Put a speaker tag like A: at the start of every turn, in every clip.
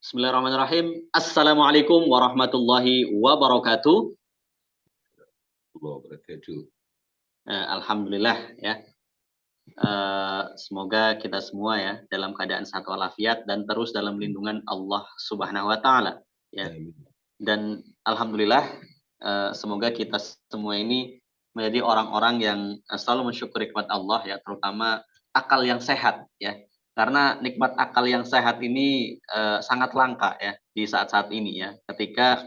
A: Bismillahirrahmanirrahim. Assalamualaikum warahmatullahi wabarakatuh.
B: Allah wabarakatuh.
A: Alhamdulillah ya. Semoga kita semua ya dalam keadaan sehat walafiat dan terus dalam lindungan Allah Subhanahu wa taala ya.
B: Amin.
A: Dan alhamdulillah semoga kita semua ini menjadi orang-orang yang selalu mensyukuri nikmat Allah ya, terutama akal yang sehat ya. Karena nikmat akal yang sehat ini sangat langka ya di saat-saat ini ya. Ketika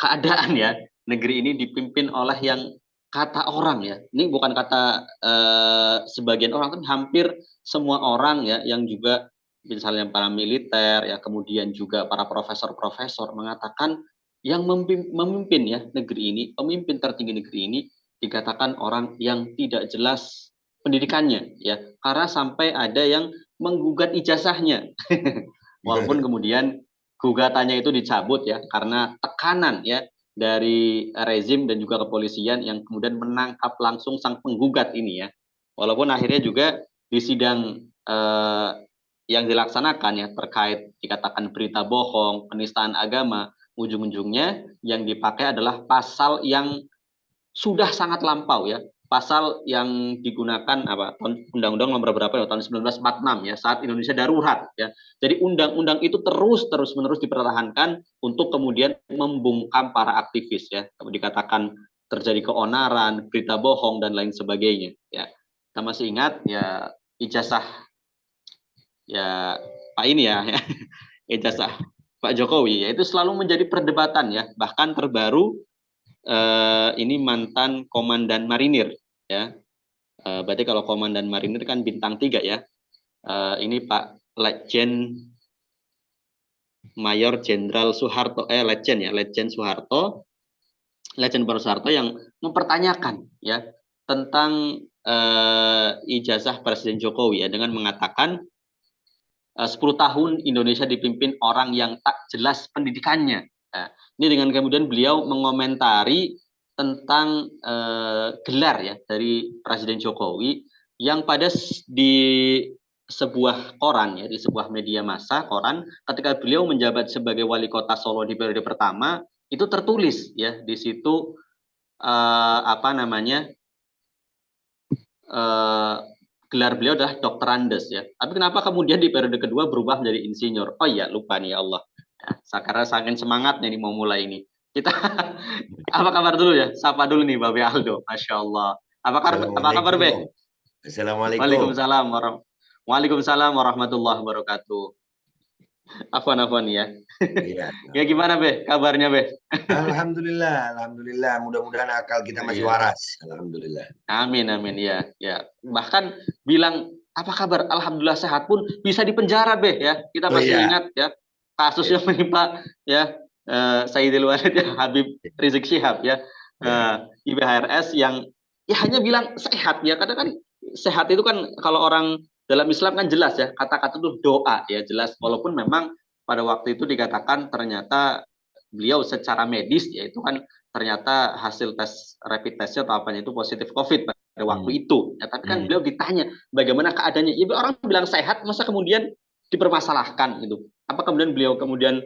A: keadaan ya negeri ini dipimpin oleh yang kata orang ya, ini bukan kata sebagian orang, tapi hampir semua orang ya, yang juga misalnya para militer ya, kemudian juga para profesor-profesor mengatakan yang memimpin ya negeri ini, pemimpin tertinggi negeri ini dikatakan orang yang tidak jelas pendidikannya ya, karena sampai ada yang menggugat ijazahnya. Walaupun kemudian gugatannya itu dicabut ya karena tekanan ya dari rezim dan juga kepolisian yang kemudian menangkap langsung sang penggugat ini ya. Walaupun akhirnya juga di sidang yang dilaksanakan ya terkait dikatakan berita bohong, penistaan agama, ujung-ujungnya yang dipakai adalah pasal yang sudah sangat lampau ya. Pasal yang digunakan apa Undang-Undang nomor berapa ya tahun 1946 ya, saat Indonesia darurat ya. Jadi undang-undang itu terus-menerus dipertahankan untuk kemudian membungkam para aktivis ya. Dikatakan terjadi keonaran, berita bohong dan lain sebagainya ya. Kita masih ingat ya ijazah ya Pak ini ya, ya ijazah Pak Jokowi ya, itu selalu menjadi perdebatan ya. Bahkan terbaru ini mantan komandan marinir ya. Berarti kalau komandan marinir kan bintang 3 ya. Ini Pak Letjen Mayor Jenderal Soeharto, Letjen Soeharto, Letjen Paul Soeharto yang mempertanyakan ya tentang ijazah Presiden Jokowi ya, dengan mengatakan 10 tahun Indonesia dipimpin orang yang tak jelas pendidikannya. Nah, ini dengan kemudian beliau mengomentari tentang gelar ya dari Presiden Jokowi yang pada di sebuah koran ya, di sebuah media massa koran, ketika beliau menjabat sebagai wali kota Solo di periode pertama, itu tertulis ya di situ apa namanya gelar beliau adalah Dokter Andes ya. Tapi kenapa kemudian di periode kedua berubah menjadi insinyur? Oh iya, lupa nih ya Allah. Ya, karena saking semangatnya nih mau mulai ini. Kita apa kabar dulu ya? Sapa dulu nih Babe Aldo. Masya Allah. Apa kabar
B: Assalamualaikum.
A: Be?
B: Assalamualaikum.
A: Waalaikumsalam warahmatullahi wabarakatuh. Afwan ya.
B: Iya.
A: Ya gimana Be? Kabarnya Be?
B: Alhamdulillah, alhamdulillah. Mudah-mudahan akal kita masih
A: Iya.
B: waras. Alhamdulillah.
A: Amin ya. Ya. Bahkan bilang apa kabar? Alhamdulillah sehat pun bisa dipenjara Be ya. Kita
B: Oh
A: masih
B: iya.
A: ingat ya kasus
B: Ya.
A: yang menimpa ya Sayyidil Walid ya, Habib Rizik Syihab ya.
B: Ya.
A: IBHRS yang ya hanya bilang sehat ya. Karena kan sehat itu kan kalau orang dalam Islam kan jelas ya, kata-kata itu doa ya, jelas. Walaupun memang pada waktu itu dikatakan ternyata beliau secara medis ya itu kan ternyata hasil tes rapid testnya atau apanya itu positif COVID pada waktu itu. Ya, tapi kan beliau ditanya bagaimana keadaannya. Ya, orang bilang sehat, masa kemudian dipermasalahkan gitu. Apa kemudian beliau kemudian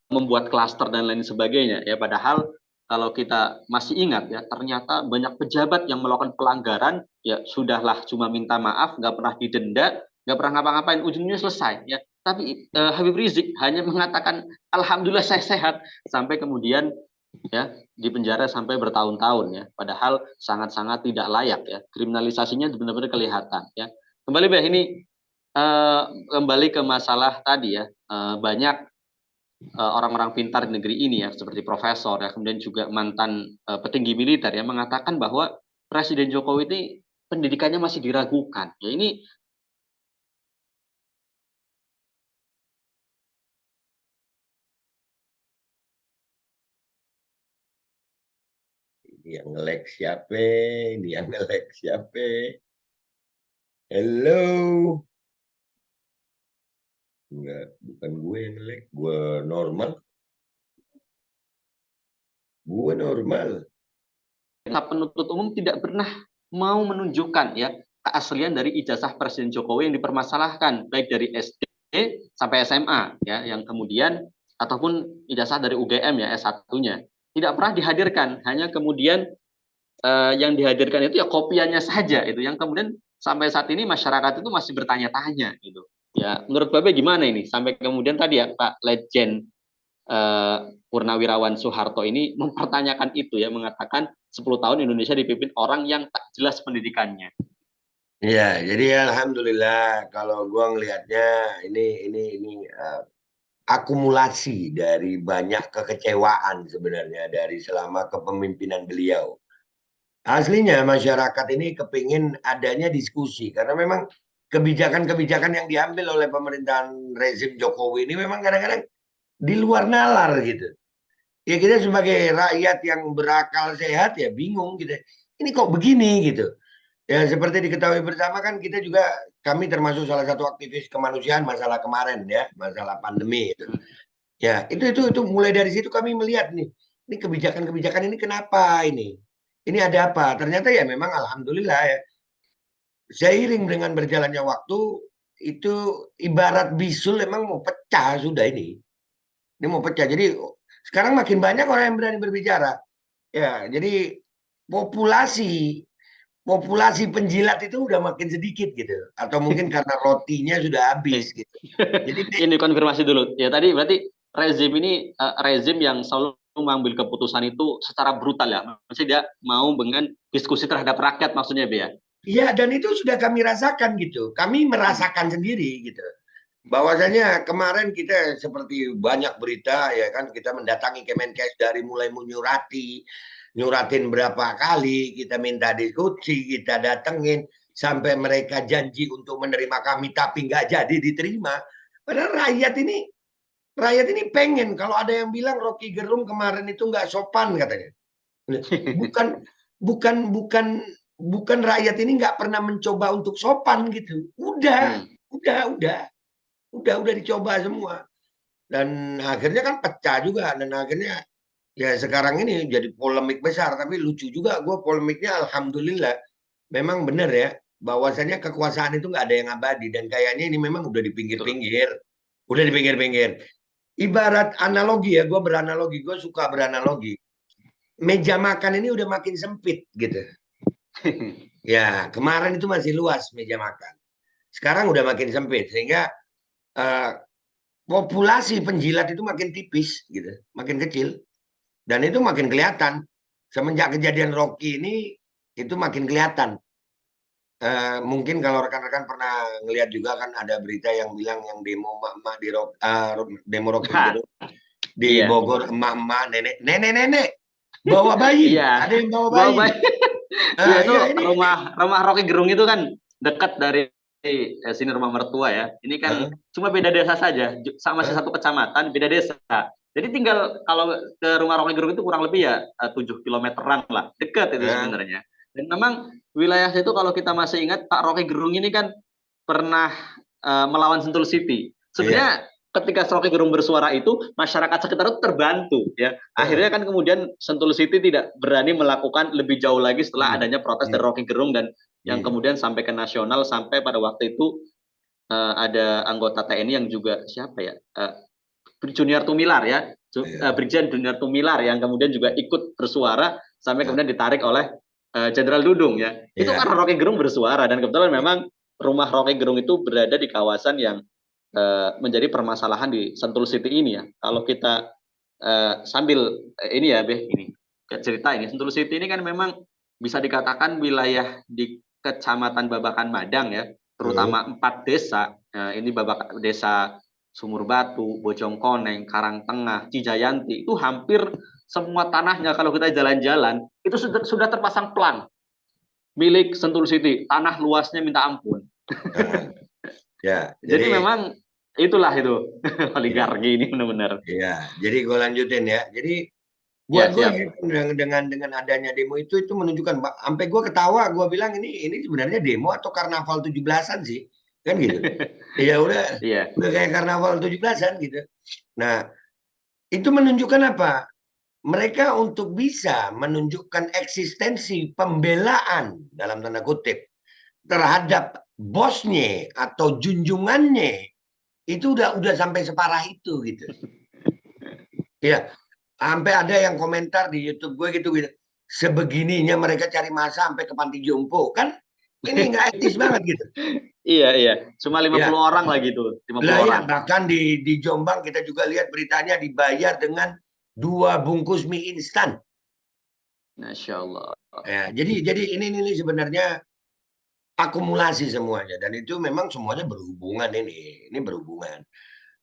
A: membuat klaster dan lain sebagainya ya. Padahal kalau kita masih ingat ya, ternyata banyak pejabat yang melakukan pelanggaran ya sudahlah cuma minta maaf, nggak pernah didenda, nggak pernah ngapa-ngapain, ujungnya selesai ya. Tapi Habib Rizik hanya mengatakan alhamdulillah saya sehat sampai kemudian ya di penjara sampai bertahun-tahun ya, padahal sangat-sangat tidak layak ya, kriminalisasinya benar-benar kelihatan ya. Kembali Beh ini kembali ke masalah tadi ya, banyak orang-orang pintar di negeri ini ya seperti profesor ya, kemudian juga mantan petinggi militer ya mengatakan bahwa Presiden Jokowi ini pendidikannya masih diragukan ya. Ini
B: Ini yang nge-lag siapa? Ini yang nge-lag siapa? Hello. Enggak, bukan gue yang nge-lag. Gue normal.
A: penuntut umum tidak pernah mau menunjukkan ya keaslian dari ijazah Presiden Jokowi yang dipermasalahkan baik dari SD sampai SMA ya, yang kemudian ataupun ijazah dari UGM ya S1-nya tidak pernah dihadirkan, hanya kemudian yang dihadirkan itu ya kopiannya saja itu, yang kemudian sampai saat ini masyarakat itu masih bertanya-tanya gitu. Ya, menurut Babe gimana ini sampai kemudian tadi ya Pak Legend Purnawirawan Soeharto ini mempertanyakan itu ya, mengatakan 10 tahun Indonesia dipimpin orang yang tak jelas pendidikannya.
B: Ya, jadi alhamdulillah kalau gua ngelihatnya ini akumulasi dari banyak kekecewaan sebenarnya dari selama kepemimpinan beliau. Aslinya masyarakat ini kepingin adanya diskusi karena memang kebijakan-kebijakan yang diambil oleh pemerintahan rezim Jokowi ini memang kadang-kadang di luar nalar gitu. Ya kita sebagai rakyat yang berakal sehat ya bingung gitu. Ini kok begini gitu. Ya seperti diketahui bersama kan kita juga, kami termasuk salah satu aktivis kemanusiaan masalah kemarin ya, masalah pandemi itu. Ya itu mulai dari situ kami melihat nih, ini kebijakan-kebijakan ini kenapa ini? Ini ada apa? Ternyata ya memang alhamdulillah ya, seiring dengan berjalannya waktu itu ibarat bisul emang mau pecah sudah ini. Ini mau pecah. Jadi sekarang makin banyak orang yang berani berbicara. Ya, jadi populasi populasi penjilat itu udah makin sedikit gitu. Atau mungkin karena rotinya sudah habis gitu. Jadi
A: Ini konfirmasi dulu. Ya tadi berarti rezim ini rezim yang selalu mengambil keputusan itu secara brutal ya. Maksudnya dia mau dengan diskusi terhadap rakyat maksudnya ya.
B: iya, dan itu sudah kami rasakan gitu. Kami merasakan sendiri gitu. Bahwasanya kemarin kita seperti banyak berita ya kan, kita mendatangi Kemenkes dari mulai nyuratin berapa kali, kita minta diskusi, kita datengin sampai mereka janji untuk menerima kami tapi nggak jadi diterima. Padahal rakyat ini pengen, kalau ada yang bilang Rocky Gerung kemarin itu nggak sopan katanya. Bukan bukan bukan bukan rakyat ini nggak pernah mencoba untuk sopan gitu. Udah dicoba semua. Dan akhirnya kan pecah juga, dan akhirnya ya sekarang ini jadi polemik besar. Tapi lucu juga gue polemiknya, alhamdulillah memang benar ya, bahwasannya kekuasaan itu nggak ada yang abadi, dan kayaknya ini memang udah di pinggir-pinggir. Udah di pinggir-pinggir. Ibarat analogi ya, gue suka beranalogi. Meja makan ini udah makin sempit gitu. Ya, kemarin itu masih luas meja makan. Sekarang udah makin sempit, sehingga eh, populasi penjilat itu makin tipis gitu, makin kecil. Dan itu makin kelihatan. Semenjak kejadian Rocky ini itu makin kelihatan. Mungkin kalau rekan-rekan pernah ngelihat juga kan ada berita yang bilang yang demo emak-emak di demo Rocky Gerung di
A: Iya.
B: Bogor, emak-emak, nenek bawa bayi,
A: Iya.
B: ada yang bawa bayi.
A: Iya itu
B: Ya ini,
A: rumah Rocky Gerung itu kan dekat dari sini rumah mertua ya. Ini kan cuma beda desa saja, sama masih satu kecamatan, beda desa. Jadi tinggal kalau ke rumah Rocky Gerung itu kurang lebih ya 7 kilometeran lah, dekat itu sebenarnya. Dan memang wilayah itu kalau kita masih ingat Pak Rocky Gerung ini kan pernah melawan Sentul City. Sebenarnya ketika Rocky Gerung bersuara itu masyarakat sekitar itu terbantu ya. Akhirnya kan kemudian Sentul City tidak berani melakukan lebih jauh lagi setelah adanya protes dari Rocky Gerung, dan yang kemudian sampai ke nasional, sampai pada waktu itu ada anggota TNI yang juga siapa ya, Junior Tumilar ya, Brigjen Junior Tumilar yang kemudian juga ikut bersuara sampai kemudian ditarik oleh Jenderal Dudung ya. Itu karena Rocky Gerung bersuara, dan kebetulan memang rumah Rocky Gerung itu berada di kawasan yang menjadi permasalahan di Sentul City ini ya. Kalau kita sambil ini ya Beh, ini cerita ini, Sentul City ini kan memang bisa dikatakan wilayah di Kecamatan Babakan Madang ya, terutama 4 desa. Ini desa Sumur Batu, Bojongkoneng, Karangtengah, Cijayanti, itu hampir semua tanahnya kalau kita jalan-jalan itu sudah terpasang pelang milik Sentul City, tanah luasnya minta ampun.
B: Ya,
A: jadi memang itulah itu oligarki ini benar-benar.
B: Iya, jadi gue lanjutin ya. Jadi buat gue dengan adanya demo itu menunjukkan, sampai gue ketawa, gue bilang ini sebenarnya demo atau karnaval 17-an sih, kan gitu. Ya udah kayak karnaval 17-an gitu. Nah, itu menunjukkan apa? Mereka untuk bisa menunjukkan eksistensi pembelaan dalam tanda kutip terhadap bosnya atau junjungannya Itu udah sampai separah itu gitu. Ya, sampai ada yang komentar di YouTube gue gitu gitu. Sebegininya mereka cari masa sampai ke panti jompo kan? Ini nggak etis banget gitu.
A: Iya, iya. Cuma 50
B: Ya,
A: orang lagi tuh, 50
B: lah ya
A: orang.
B: bahkan di Jombang kita juga lihat beritanya dibayar dengan 2 bungkus mie instan.
A: Masya Allah.
B: Ya, jadi ini sebenarnya akumulasi semuanya dan itu memang semuanya berhubungan ini berhubungan.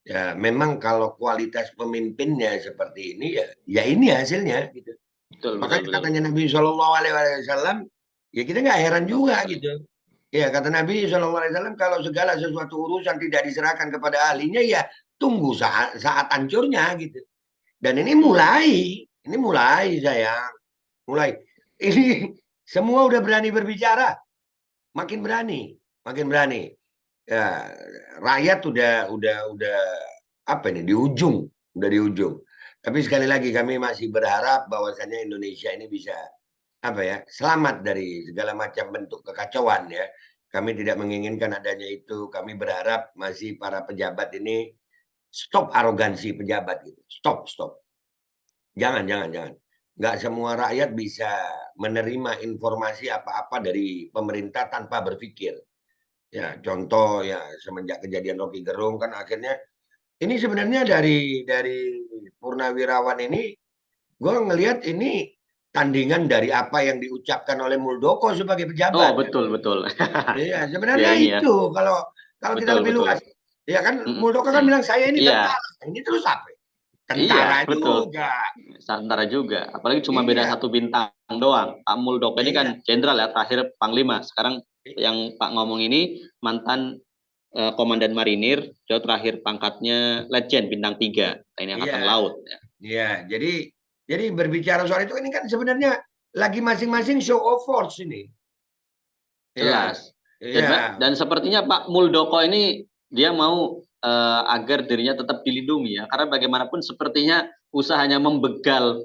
B: Ya, memang kalau kualitas pemimpinnya seperti ini ya ini hasilnya gitu.
A: Betul, betul,
B: Makanya
A: betul.
B: katanya Nabi Shallallahu Alaihi Wasallam, ya kita nggak heran juga gitu. Ya kata Nabi Shallallahu Alaihi Wasallam kalau segala sesuatu urusan tidak diserahkan kepada ahlinya ya tunggu saat hancurnya gitu. Dan ini mulai sayang, mulai ini semua udah berani berbicara, makin berani, makin berani. Ya, rakyat udah apa ini di ujung, udah di ujung. Tapi sekali lagi kami masih berharap bahwasannya Indonesia ini bisa apa ya selamat dari segala macam bentuk kekacauan ya. Kami tidak menginginkan adanya itu. Kami berharap masih para pejabat ini stop arogansi pejabat gitu. Stop, stop. Jangan. Nggak semua rakyat bisa menerima informasi apa-apa dari pemerintah tanpa berpikir. Ya, contoh ya semenjak kejadian Rocky Gerung kan akhirnya ini sebenarnya dari Purnawirawan ini gue ngelihat ini tandingan dari apa yang diucapkan oleh Muldoko sebagai
A: Oh,
B: pejabat.
A: betul, betul.
B: Iya,
A: Ya
B: sebenarnya
A: ini ya.
B: itu kalau kalau kita
A: Betul,
B: lebih
A: betul.
B: luas. Ya kan
A: Mm-mm.
B: Muldoko kan bilang saya ini
A: Iya,
B: tentara. Ini terus apa?
A: iya,
B: Tentara
A: betul.
B: juga.
A: Santara juga. Apalagi cuma beda
B: Iya,
A: satu bintang doang. Pak Muldoko ini kan
B: iya,
A: jenderal ya, terakhir Panglima. Sekarang yang Pak ngomong ini mantan Komandan Marinir, jauh terakhir pangkatnya Letjen bintang 3 TNI Angkatan
B: iya,
A: Laut. Ya.
B: iya. Jadi berbicara soal itu ini kan sebenarnya lagi masing-masing show of force ini. Iya,
A: Jelas.
B: iya.
A: Dan sepertinya Pak Muldoko ini dia mau agar dirinya tetap dilindungi ya, karena bagaimanapun sepertinya usahanya membegal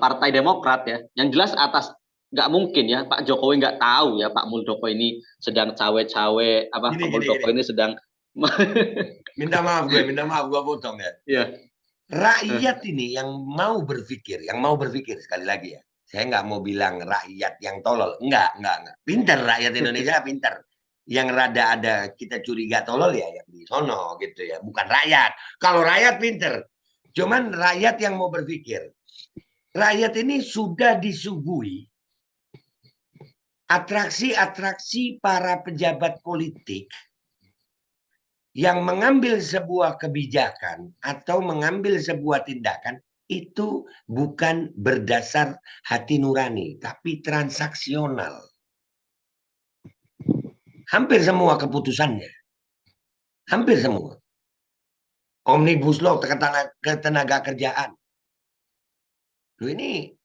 A: Partai Demokrat ya. Yang jelas atas nggak mungkin ya Pak Jokowi nggak tahu ya Pak Muldoko ini sedang cawe-cawe apa
B: Gini,
A: Pak
B: gini,
A: Muldoko
B: gini.
A: ini sedang
B: Minta maaf gue potong ya.
A: ya.
B: Rakyat ini yang mau berpikir sekali lagi ya. Saya nggak mau bilang rakyat yang tolol, enggak. Pinter rakyat Indonesia pinter. Yang rada ada kita curiga tolol ya yang di sono gitu ya, bukan rakyat. Kalau rakyat pinter, cuman rakyat yang mau berpikir. Rakyat ini sudah disuguhi atraksi-atraksi para pejabat politik yang mengambil sebuah kebijakan atau mengambil sebuah tindakan itu bukan berdasar hati nurani, tapi transaksional. Hampir semua keputusannya, hampir semua. Omnibus Law ketenaga kerjaan. Ini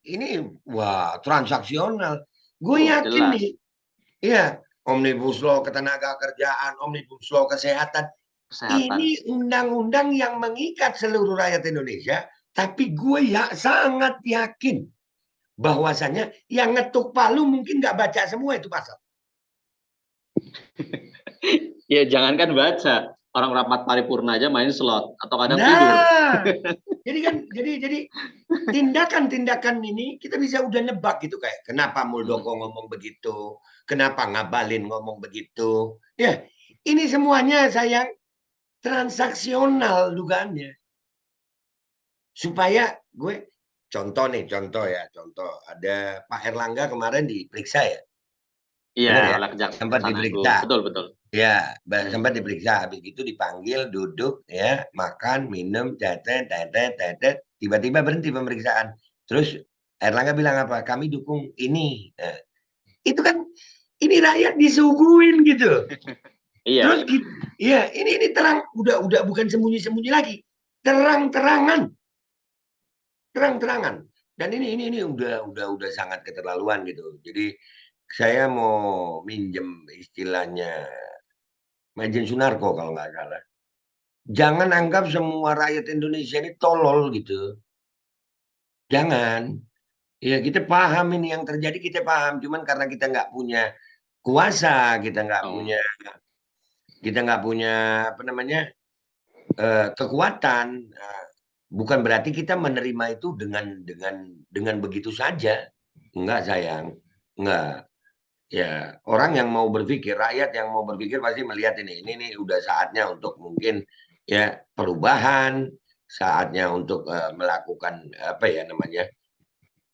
B: wah transaksional. Gue
A: Oh,
B: yakin nih,
A: jelas
B: ya Omnibus Law ketenaga kerjaan, Omnibus Law kesehatan.
A: kesehatan.
B: Ini undang-undang yang mengikat seluruh rakyat Indonesia, tapi gue ya sangat yakin bahwasannya yang ngetuk palu mungkin nggak baca semua itu pasal.
A: Ya jangankan baca, orang rapat paripurna aja main slot atau kadang tidur.
B: Nah, jadi tindakan-tindakan ini kita bisa udah nebak gitu kayak kenapa
A: Hmm.
B: Muldoko ngomong begitu, kenapa Ngabalin ngomong begitu. Ya, ini semuanya sayang transaksional dugaannya. Supaya gue contoh ya, contoh ada Pak Erlangga kemarin diperiksa ya,
A: Iya,
B: benar ya,
A: oleh
B: sempat
A: Kejaksaan Agung.
B: diperiksa,
A: Betul, betul.
B: ya
A: Hmm.
B: sempat diperiksa, habis itu dipanggil duduk ya, makan, minum, tetet, tetet, tetet, tiba-tiba berhenti pemeriksaan, terus Erlangga bilang apa? Kami dukung ini. Nah, itu kan ini rakyat disuguhin gitu. Terus
A: Iya,
B: ya ini terang, udah bukan sembunyi-sembunyi lagi, terang-terangan terang-terangan. Dan ini udah sangat keterlaluan gitu. Jadi saya mau minjem istilahnya Majen Sunarko kalau nggak salah. Jangan anggap semua rakyat Indonesia ini tolol gitu. Jangan. Ya kita paham ini yang terjadi kita paham. Cuman karena kita nggak punya kuasa, kita nggak
A: oh,
B: punya apa namanya kekuatan. Bukan berarti kita menerima itu dengan begitu saja. Enggak sayang, enggak. Ya, orang yang mau berpikir, rakyat yang mau berpikir pasti melihat ini udah saatnya untuk mungkin ya perubahan, saatnya untuk melakukan apa ya namanya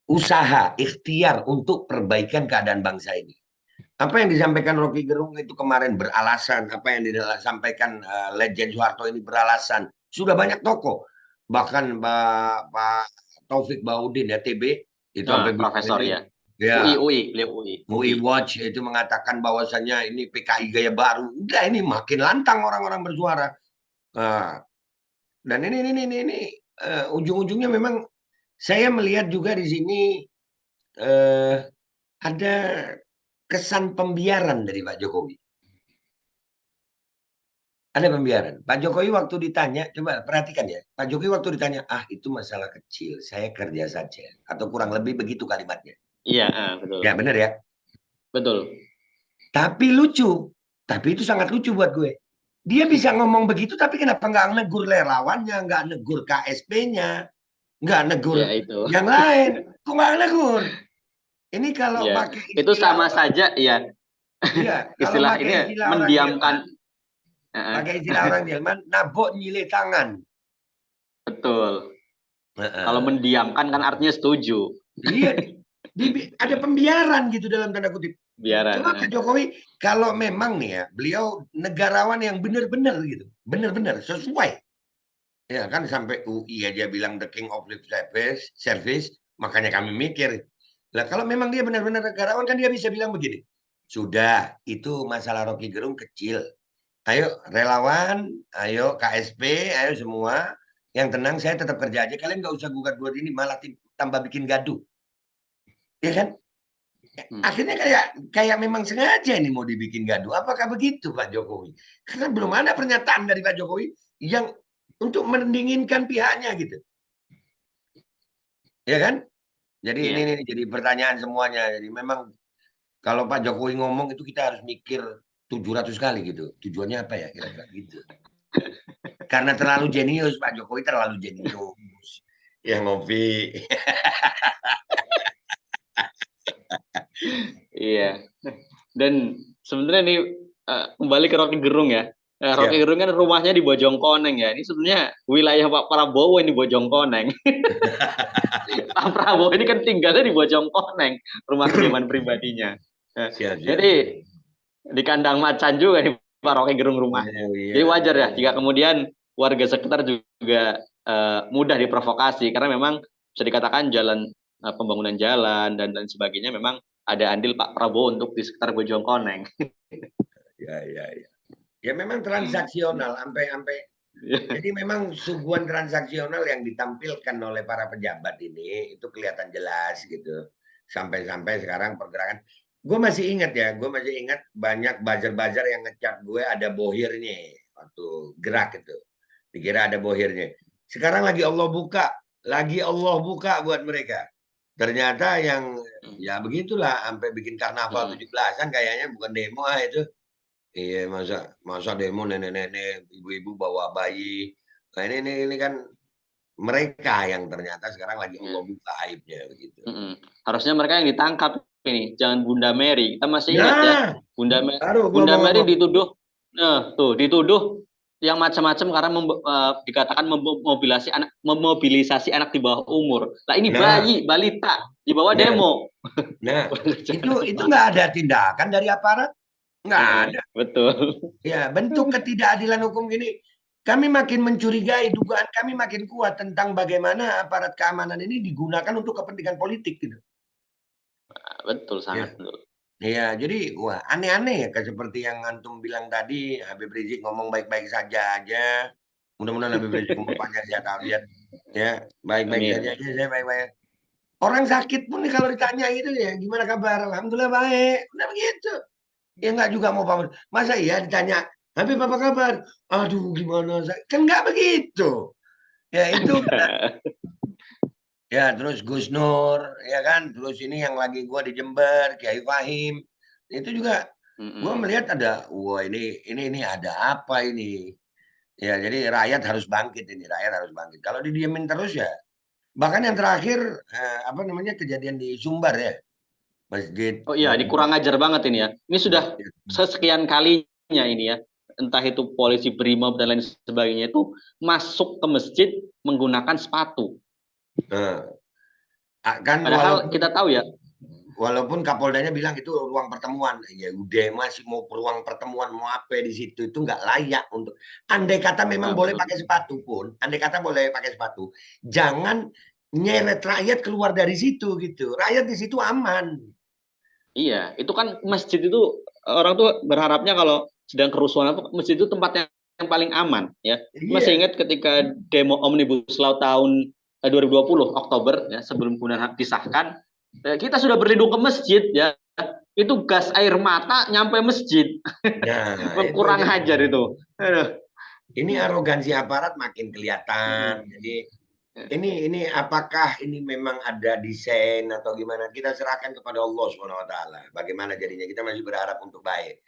B: usaha, ikhtiar untuk perbaikan keadaan bangsa ini. Apa yang disampaikan Rocky Gerung itu kemarin beralasan, apa yang disampaikan Legend Soeharto ini beralasan. Sudah banyak tokoh, bahkan Pak Taufik Baudin ya TB itu sampai bilang
A: Profesor
B: ini
A: ya.
B: ya
A: Beliau
B: UI Watch itu mengatakan bahwasanya ini PKI gaya baru. Udah ini makin lantang orang-orang bersuara. Nah, dan ini ujung-ujungnya memang saya melihat juga di sini eh, ada kesan pembiaran dari Pak Jokowi. Ada pembiaran. Pak Jokowi waktu ditanya, coba perhatikan ya. Pak Jokowi waktu ditanya, itu masalah kecil, saya kerja saja. Atau kurang lebih begitu kalimatnya.
A: Iya, betul.
B: Ya benar ya.
A: Betul.
B: Tapi lucu. Tapi itu sangat lucu buat gue. Dia bisa ngomong begitu, tapi kenapa nggak negur relawannya, nggak negur KSP-nya, nggak negur
A: Ya itu.
B: yang lain. Kok nggak negur? Ini kalau
A: Ya,
B: pakai
A: itu
B: istilah
A: sama saja ya.
B: iya, kalau
A: Istilah
B: pakai
A: ini
B: istilah orang Jerman,
A: mendiamkan.
B: pakai istilah orang Jerman, nabok nyilih tangan.
A: Betul. Kalau
B: Heeh.
A: mendiamkan kan artinya setuju.
B: Iya, ada pembiaran gitu dalam tanda kutip.
A: Biaran.
B: Coba Pak Jokowi, kalau memang nih ya, beliau negarawan yang benar-benar gitu, benar-benar sesuai. Ya kan sampai UI aja bilang the king of lip service, makanya kami mikir. Lah kalau memang dia benar-benar negarawan kan dia bisa bilang begini. Sudah, itu masalah Rocky Gerung kecil. Ayo relawan, ayo KSP, ayo semua. Yang tenang saya tetap kerja aja. Kalian nggak usah gugat buat ini malah tambah bikin gaduh. Ya kan? Akhirnya kayak memang sengaja ini mau dibikin gaduh. Apakah begitu Pak Jokowi? Karena belum ada pernyataan dari Pak Jokowi yang untuk mendinginkan pihaknya gitu. Ya kan? Jadi ini
A: Iya.
B: jadi pertanyaan semuanya. Jadi memang kalau Pak Jokowi ngomong itu kita harus mikir 700 kali gitu. Tujuannya apa ya kira-kira gitu. Karena terlalu jenius, Pak Jokowi terlalu jenius. Ya ngopi.
A: Iya. Dan sebenarnya nih kembali ke Rocky Gerung ya. Rocky
B: Siap.
A: Gerung kan rumahnya di Bojongkoneng ya. Ini sebenarnya wilayah Pak Prabowo ini Bojongkoneng. Pak Prabowo ini kan tinggalnya di Bojongkoneng, rumah kediaman pribadinya.
B: Siap, siap,
A: Jadi
B: siap.
A: di kandang macan juga nih Pak Rocky Gerung rumah.
B: Oh,
A: Jadi
B: iya.
A: wajar ya jika kemudian warga sekitar juga mudah diprovokasi karena memang bisa dikatakan jalan pembangunan jalan dan lain sebagainya memang ada andil Pak Prabowo untuk di sekitar Bojongkoneng.
B: Ya, ya, ya. Ya memang transaksional sampai jadi memang suguhan transaksional yang ditampilkan oleh para pejabat ini itu kelihatan jelas gitu. Sampai-sampai sekarang pergerakan. Gue masih ingat ya, gue masih ingat banyak buzzer-buzzer yang ngecap gue ada bohirnya waktu gerak itu. Dikira ada bohirnya. Sekarang lagi Allah buka buat mereka. Ternyata yang ya begitulah sampai bikin karnaval 17-an kayaknya bukan demo itu. Iya, masa masa demo nenek-nenek, ibu-ibu bawa bayi. Nah ini kan mereka yang ternyata sekarang lagi Allah buka aibnya begitu.
A: Harusnya mereka yang ditangkap ini, jangan Bunda Mary. Kita masih ingat ya,
B: Nah, baru gua
A: Bunda
B: mau
A: Mary
B: ngomong.
A: dituduh, dituduh yang macam-macam karena dikatakan memobilisasi anak di bawah umur. Lah ini
B: Nah,
A: bayi, balita di bawah
B: nah,
A: demo.
B: nah, itu nggak ada tindakan dari aparat, nggak ada.
A: Betul.
B: Ya, bentuk ketidakadilan hukum ini kami makin mencurigai dugaan kami makin kuat tentang bagaimana aparat keamanan ini digunakan untuk kepentingan politik gitu.
A: Betul,
B: Ya.
A: sangat betul.
B: Iya, jadi wah aneh-aneh ya kayak seperti yang antum bilang tadi, Habib Rizik ngomong baik-baik saja aja. Mudah-mudahan Habib Rizik umur panjang sehat afiat. Ya, baik-baik saja
A: Amin.
B: aja saya baik-baik. Orang sakit pun nih kalau ditanya gitu ya, gimana kabar? Alhamdulillah baik. Udah begitu. Ya enggak juga mau pamit. Masa iya ditanya, Habib apa kabar? Aduh gimana? Kan enggak begitu. Ya itu ya terus Gus Nur, ya kan? Terus ini yang lagi gua di Jember, Kiai Fahim. Itu juga gue melihat ada, wah ini ada apa ini? Ya, jadi rakyat harus bangkit ini, rakyat harus bangkit. Kalau didiemin terus ya, bahkan yang terakhir apa namanya kejadian di Sumbar ya, masjid
A: Oh iya, ini kurang ajar banget ini ya. Ini sudah
B: masjid.
A: sesekian kalinya ini ya. Entah itu polisi BRIMOB dan lain sebagainya itu masuk ke masjid menggunakan sepatu.
B: Kan
A: Padahal kita tahu ya.
B: walaupun Kapoldanya bilang itu ruang pertemuan, ya udah masih mau ruang pertemuan mau apa di situ itu nggak layak untuk. Andai kata memang boleh
A: Betul.
B: pakai sepatu pun, andai kata boleh pakai sepatu, jangan nyeret rakyat keluar dari situ gitu. Rakyat di situ aman.
A: Iya, itu kan masjid itu orang tuh berharapnya kalau sedang kerusuhan apa masjid itu tempat yang paling aman ya. Masih
B: Iya,
A: ingat ketika demo Omnibus Law tahun 2020 Oktober ya sebelum kemudian disahkan kita sudah berlindung ke masjid ya. Itu gas air mata nyampe masjid.
B: nah itu
A: Kurang ajar itu. Aduh.
B: ini arogansi aparat makin kelihatan. Jadi ini apakah ini memang ada desain atau gimana? Kita serahkan kepada Allah Subhanahu wa taala. Bagaimana jadinya? Kita masih berharap untuk baik.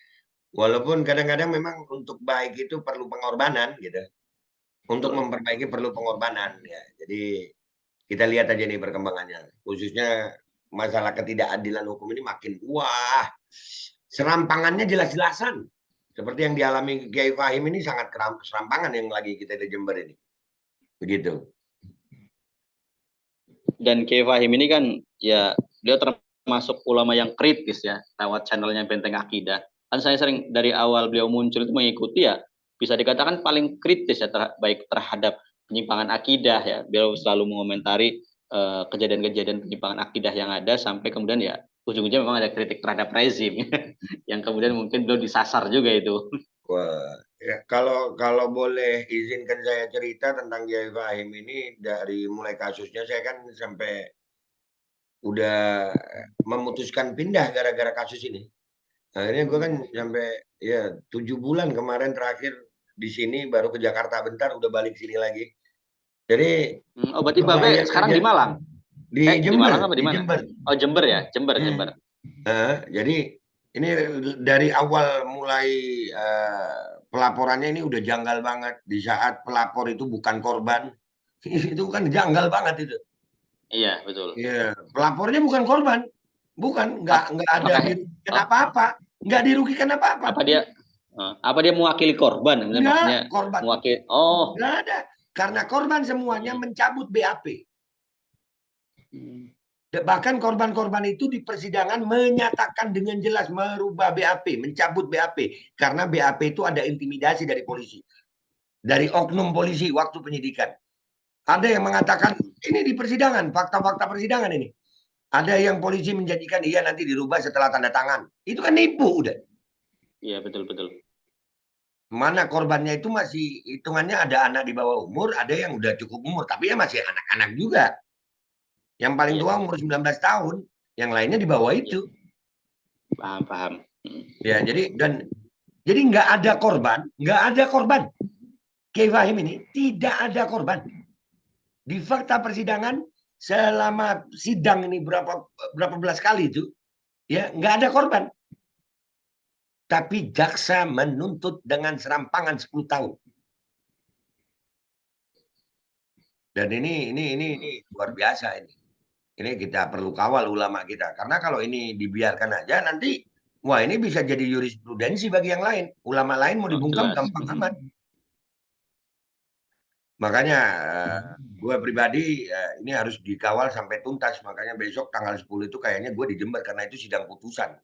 B: Walaupun kadang-kadang memang untuk baik itu perlu pengorbanan gitu. Untuk
A: Betul.
B: memperbaiki perlu pengorbanan ya. Jadi kita lihat aja nih perkembangannya. Khususnya masalah ketidakadilan hukum ini makin wah. Serampangannya jelas-jelasan. Seperti yang dialami Kiai Fahim ini sangat serampangan yang lagi kita di Jember ini. Begitu.
A: Dan Kiai Fahim ini kan ya dia termasuk ulama yang kritis ya lewat channelnya Benteng Akidah. Kan saya sering dari awal beliau muncul itu mengikuti ya bisa dikatakan paling kritis ya baik terhadap penyimpangan akidah ya. Beliau selalu mengomentari kejadian-kejadian penyimpangan akidah yang ada sampai kemudian ya ujung-ujungnya memang ada kritik terhadap rezim yang kemudian mungkin beliau disasar juga itu.
B: Wah, ya, kalau boleh izinkan saya cerita tentang Kiai Fahim ini dari mulai kasusnya saya kan sampai udah memutuskan pindah gara-gara kasus ini. Akhirnya gue kan sampai ya 7 bulan kemarin terakhir di sini baru ke Jakarta bentar udah balik sini lagi. Jadi
A: Oh berarti Babe
B: kebayang
A: sekarang
B: aja
A: di Malang?
B: di
A: Di Malang
B: Jember,
A: apa di
B: di
A: mana?
B: Jember.
A: Oh Jember ya, Jember,
B: Hmm.
A: Jember.
B: Jadi ini dari awal mulai pelaporannya ini udah janggal banget. Di saat pelapor itu bukan korban, itu kan janggal banget itu.
A: Iya betul.
B: Iya, pelapornya bukan korban, bukan, nggak ada
A: Apakah
B: dirugikan
A: oh,
B: apa-apa, nggak dirugikan apa-apa,
A: apa dia mewakili korban?
B: nggak
A: Maksudnya
B: korban,
A: mewakili. Oh.
B: nggak ada, karena korban semuanya mencabut BAP. Bahkan korban-korban itu di persidangan menyatakan dengan jelas merubah BAP, mencabut BAP, karena BAP itu ada intimidasi dari polisi, dari oknum polisi waktu penyidikan. Ada yang mengatakan ini di persidangan, fakta-fakta persidangan ini. Ada yang polisi menjanjikan iya nanti dirubah setelah tanda tangan. Itu kan nipu udah.
A: Iya betul betul.
B: Mana korbannya itu masih hitungannya ada anak di bawah umur, ada yang udah cukup umur, tapi ya masih anak-anak juga. Yang paling
A: Iya
B: tua umur 19 tahun, yang lainnya di bawah
A: iya.
B: itu.
A: Paham paham.
B: Ya, jadi nggak ada korban, nggak ada korban. Kiai Fahim ini tidak ada korban. Di fakta persidangan selama sidang ini berapa belas kali itu, ya nggak ada korban. Tapi jaksa menuntut dengan serampangan 10 tahun. Dan ini luar biasa ini. Ini kita perlu kawal ulama kita. Karena kalau ini dibiarkan aja nanti, wah ini bisa jadi jurisprudensi bagi yang lain. Ulama lain mau
A: Oh,
B: dibungkam
A: jelas.
B: gampang amat. Makanya gue pribadi ini harus dikawal sampai tuntas. Makanya besok tanggal 10 itu kayaknya gue di Jember karena itu sidang putusan.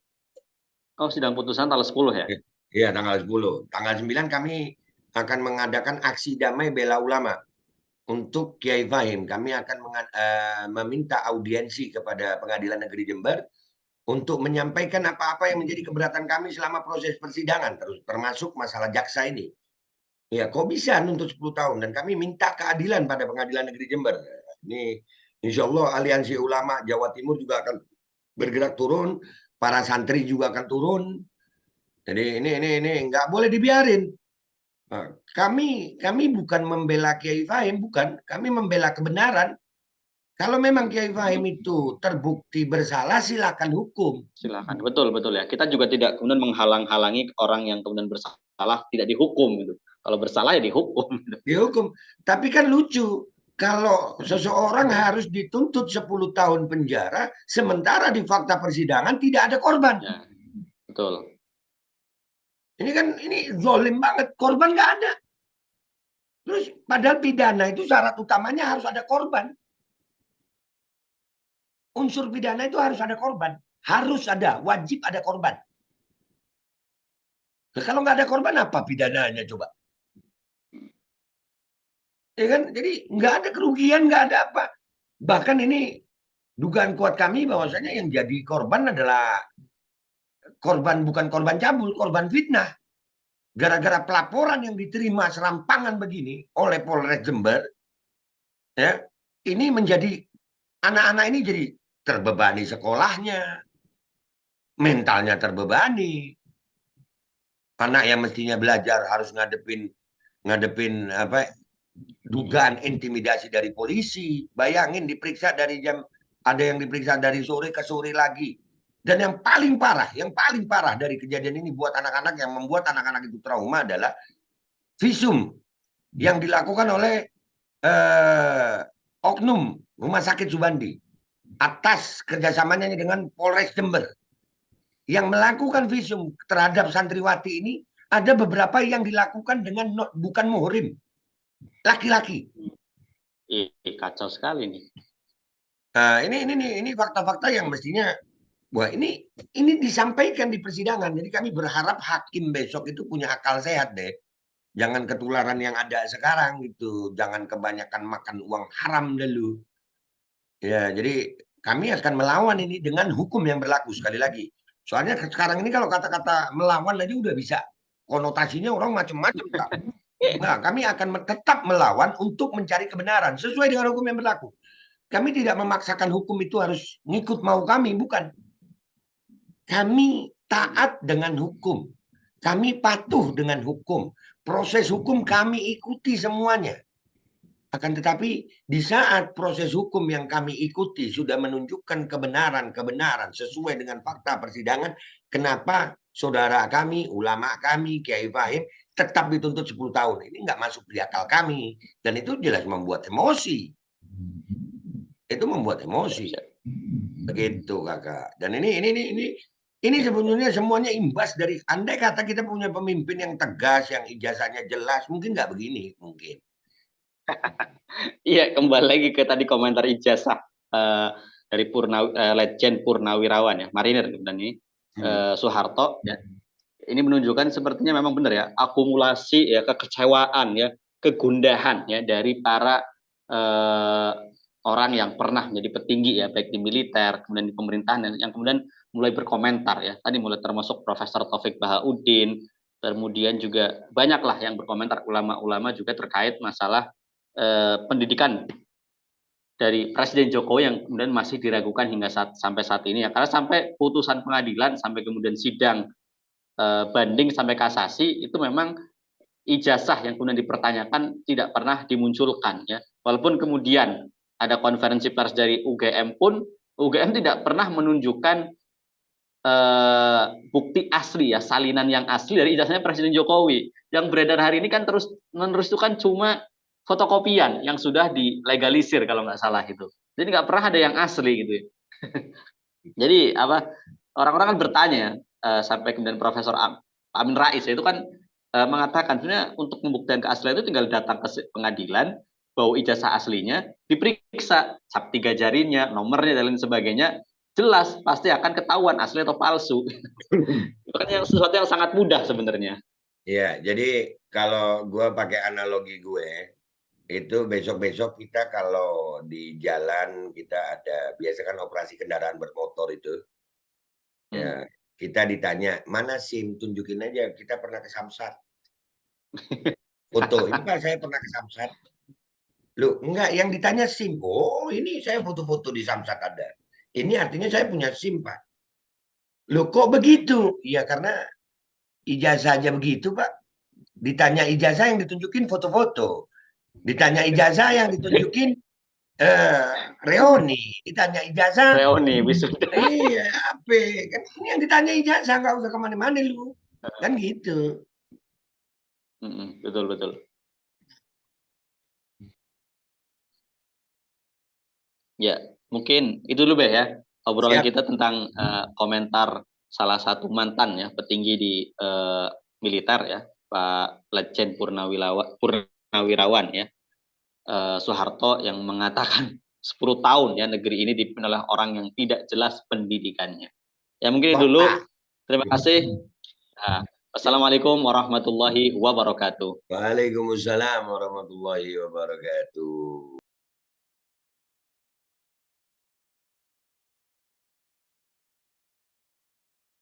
A: Oh sidang putusan tanggal 10 ya?
B: Iya tanggal 10. Tanggal 9 kami akan mengadakan aksi damai bela ulama. Untuk Kiai Fahim, kami akan meminta audiensi kepada Pengadilan Negeri Jember untuk menyampaikan apa-apa yang menjadi keberatan kami selama proses persidangan, termasuk masalah jaksa ini. Ya, kok bisa nuntut 10 tahun? Dan kami minta keadilan pada Pengadilan Negeri Jember. Ini insya Allah Aliansi Ulama Jawa Timur juga akan bergerak turun, para santri juga akan turun. Jadi ini nggak boleh dibiarin. Nah, kami bukan membela Kiai Fahim, bukan. Kami membela kebenaran. Kalau memang Kiai Fahim itu terbukti bersalah, silakan hukum.
A: Silakan. Betul betul ya. Kita juga tidak kemudian menghalang-halangi orang yang kemudian bersalah salah tidak dihukum gitu. Kalau bersalah ya dihukum.
B: Dihukum. Tapi kan lucu. Kalau seseorang harus dituntut 10 tahun penjara, sementara di fakta persidangan tidak ada korban.
A: Ya, betul.
B: Ini kan ini zolim banget. Korban nggak ada. Terus padahal pidana itu syarat utamanya harus ada korban. Unsur pidana itu harus ada korban. Harus ada, wajib ada korban. Nah, kalau nggak ada korban apa pidananya coba? Ya kan? Jadi nggak ada kerugian, nggak ada apa. Bahkan ini dugaan kuat kami bahwasanya yang jadi korban adalah korban, bukan korban cabul, korban fitnah. Gara-gara pelaporan yang diterima serampangan begini oleh Polres Jember, ya, ini menjadi anak-anak ini jadi terbebani sekolahnya, mentalnya terbebani. Anak yang mestinya belajar harus ngadepin apa dugaan intimidasi dari polisi. Bayangin diperiksa dari jam, ada yang diperiksa dari sore ke sore lagi. Dan yang paling parah dari kejadian ini buat anak-anak, yang membuat anak-anak itu trauma adalah visum yang dilakukan oleh oknum Rumah Sakit Subandi atas kerjasamanya dengan Polres Jember. Yang melakukan visum terhadap santriwati ini ada beberapa yang dilakukan dengan bukan muhrim, laki-laki.
A: Kacau sekali nih.
B: Nah, ini fakta-fakta yang mestinya, wah ini disampaikan di persidangan. Jadi kami berharap hakim besok itu punya akal sehat deh. Jangan ketularan yang ada sekarang gitu. Jangan kebanyakan makan uang haram dulu. Ya, jadi kami akan melawan ini dengan hukum yang berlaku sekali lagi. Soalnya sekarang ini kalau kata-kata melawan aja udah bisa konotasinya orang macam-macam. Nah, kami akan tetap melawan untuk mencari kebenaran sesuai dengan hukum yang berlaku. Kami tidak memaksakan hukum itu harus ngikut mau kami, bukan. Kami taat dengan hukum. Kami patuh dengan hukum. Proses hukum kami ikuti semuanya. Akan tetapi di saat proses hukum yang kami ikuti sudah menunjukkan kebenaran sesuai dengan fakta persidangan, kenapa saudara kami, ulama kami, Kiai Fahim tetap dituntut 10 tahun? Ini nggak masuk di akal kami. Dan itu jelas membuat emosi. Itu membuat emosi. Begitu kakak. Dan ini sebenarnya semuanya imbas dari, andai kata kita punya pemimpin yang tegas, yang ijazahnya jelas, mungkin nggak begini, mungkin.
A: Iya, kembali lagi ke tadi komentar ijazah dari Legend Purnawirawan ya, Marinir dan ini Soeharto ya. Ini menunjukkan sepertinya memang benar ya, akumulasi ya, kekecewaan ya, kegundahan ya dari para orang yang pernah menjadi petinggi ya, baik di militer kemudian di pemerintahan, yang kemudian mulai berkomentar ya. Tadi mulai termasuk Profesor Taufik Bahauddin, kemudian juga banyaklah yang berkomentar, ulama-ulama juga terkait masalah pendidikan dari Presiden Jokowi yang kemudian masih diragukan hingga sampai saat ini ya, karena sampai putusan pengadilan, sampai kemudian sidang banding sampai kasasi, itu memang ijazah yang kemudian dipertanyakan tidak pernah dimunculkan ya. Walaupun kemudian ada konferensi pers dari UGM pun, UGM tidak pernah menunjukkan bukti asli ya, salinan yang asli dari ijazahnya Presiden Jokowi. Yang beredar hari ini kan terus menerus itu kan cuma fotokopian yang sudah dilegalisir kalau nggak salah itu. Jadi nggak pernah ada yang asli gitu. Jadi apa, orang-orang kan bertanya sampai kemudian Profesor Amin Rais itu kan mengatakan sebenarnya untuk pembuktian keaslian itu tinggal datang ke pengadilan, bawa ijazah aslinya, diperiksa cap 3 jarinya, nomornya dan lain sebagainya, jelas pasti akan ketahuan asli atau palsu. Itu kan sesuatu yang sangat mudah sebenarnya.
B: Iya, jadi kalau gue pakai analogi gue, itu besok-besok kita kalau di jalan kita ada, biasa kan operasi kendaraan bermotor itu, ya kita ditanya, mana SIM, tunjukin aja, kita pernah ke Samsat. Foto, ini Pak saya pernah ke Samsat. Loh, enggak, yang ditanya SIM. Oh, ini saya foto-foto di Samsat ada. Ini artinya saya punya SIM, Pak. Loh, kok begitu? Ya, karena ijazah aja begitu, Pak. Ditanya ijazah yang ditunjukin foto-foto. Ditanya ijazah yang ditunjukin reoni. Ditanya ijazah.
A: Reoni, wisuda.
B: Iya, apa? Kan ini yang ditanya ijazah, nggak usah kemana-mana lu. Kan gitu.
A: Betul betul. Ya, mungkin itu dulu Beh ya, obrolan
B: Siap.
A: kita tentang, komentar salah satu mantan ya, petinggi di, militer ya, Pak Letjen Purnawirawan ya, Soeharto yang mengatakan 10 tahun ya negeri ini dipimpin oleh orang yang tidak jelas pendidikannya. Ya mungkin itu dulu,
B: Kota.
A: terima kasih. Wassalamualaikum warahmatullahi wabarakatuh.
B: Waalaikumsalam warahmatullahi wabarakatuh.